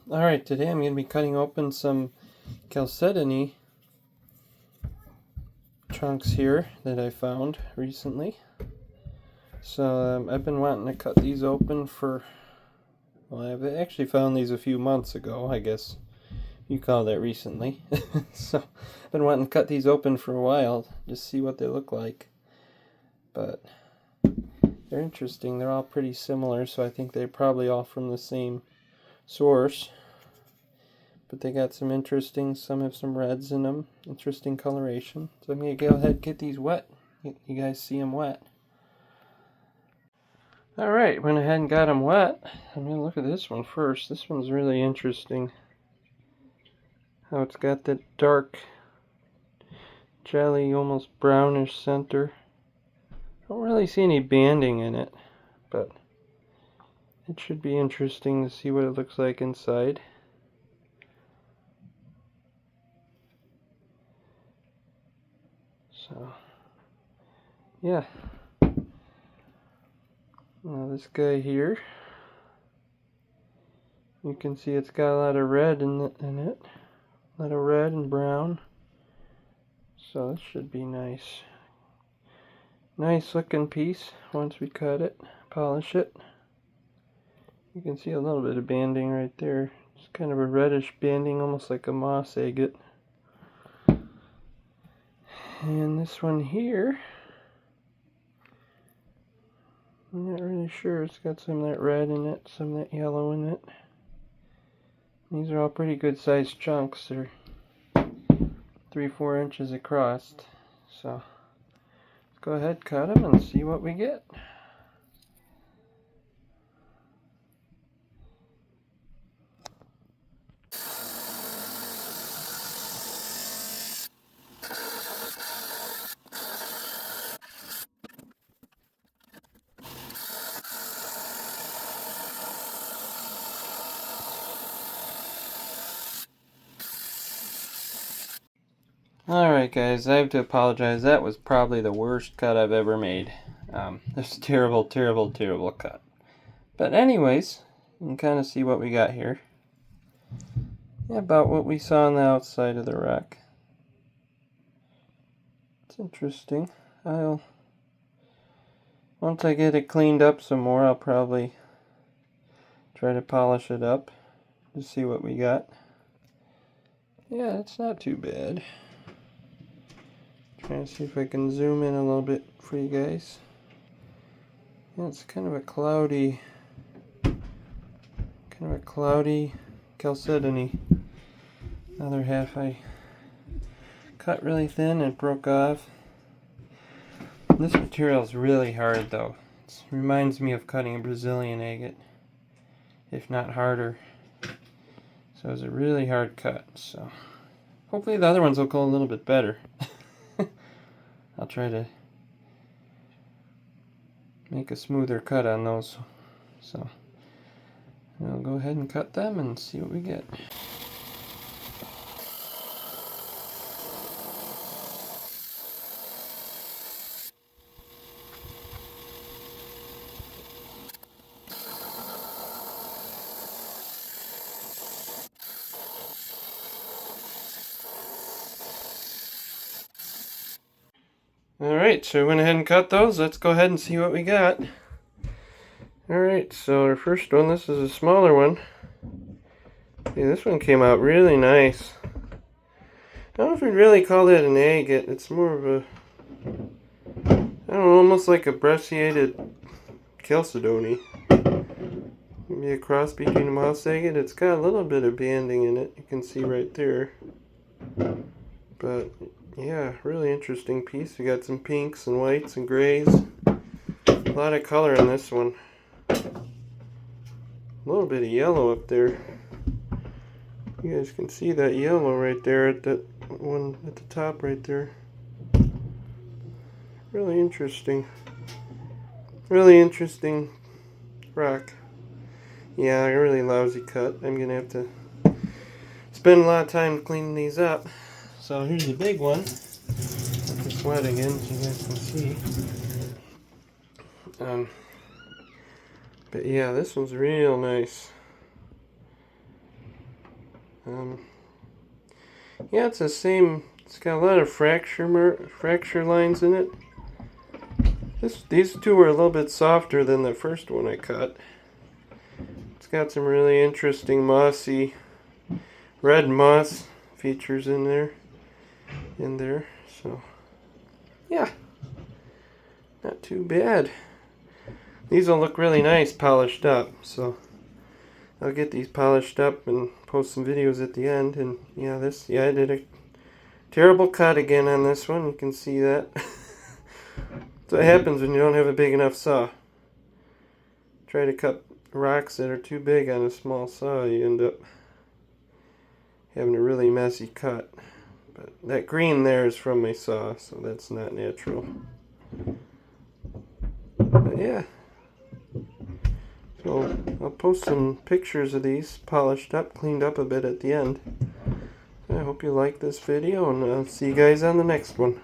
Alright, today I'm going to be cutting open some chalcedony chunks here that I found recently. So I've been wanting to cut these open for, well, I've actually found these a few months ago, I guess you call that recently. So I've been wanting to cut these open for a while, just see what they look like. But they're interesting, they're all pretty similar, so I think they're probably all from the same source. But they got some some have some reds in them, interesting coloration. So I'm going to go ahead and get these wet. You guys see them wet. Alright, went ahead and got them wet. I'm going to look at this one first. This one's really interesting. How it's got that dark, jelly, almost brownish center. Don't really see any banding in it, but it should be interesting to see what it looks like inside. So, yeah. Now this guy here, you can see it's got a lot of red in it. A lot of red and brown. So this should be nice. Nice looking piece once we cut it, polish it. You can see a little bit of banding right there. It's kind of a reddish banding, almost like a moss agate. And this one here, I'm not really sure. It's got some of that red in it, some of that yellow in it. These are all pretty good sized chunks. They're 3-4 inches across. So let's go ahead, cut them, and see what we get. Alright guys, I have to apologize. That was probably the worst cut I've ever made. This terrible cut. But anyways, you can kind of see what we got here. Yeah, about what we saw on the outside of the rock. It's interesting. Once I get it cleaned up some more, I'll probably try to polish it up to see what we got. Yeah, it's not too bad. Trying to see if I can zoom in a little bit for you guys. Yeah, it's kind of a cloudy chalcedony. Other half I cut really thin and broke off. This material is really hard though. It reminds me of cutting a Brazilian agate, if not harder. So it's a really hard cut. So hopefully the other ones will go a little bit better. I'll try to make a smoother cut on those. So I'll go ahead and cut them and see what we get. Alright, so I went ahead and cut those. Let's go ahead and see what we got. Alright, so our first one, this is a smaller one. See, this one came out really nice. I don't know if we'd really call that an agate. It's more of a, I don't know, almost like a brecciated chalcedony. Maybe a cross between a moss agate. It's got a little bit of banding in it. You can see right there. But yeah, really interesting piece. We got some pinks and whites and grays. A lot of color in this one. A little bit of yellow up there. You guys can see that yellow right there at that one at the top right there. Really interesting. Really interesting rock. Yeah, a really lousy cut. I'm gonna have to spend a lot of time cleaning these up. So here's the big one. Let this wet again so you guys can see. But yeah, this one's real nice. Yeah, it's the same. It's got a lot of fracture lines in it. These two are a little bit softer than the first one I cut. It's got some really interesting mossy red moss features in there. So yeah, not too bad. These will look really nice polished up. So I'll get these polished up and post some videos at the end. And yeah, I did a terrible cut again on this one. You can see that. That's what happens when you don't have a big enough saw. Try to cut rocks that are too big on a small saw, you end up having a really messy cut. But that green there is from my saw, so that's not natural. But yeah. So I'll post some pictures of these polished up, cleaned up a bit at the end. I hope you like this video, and I'll see you guys on the next one.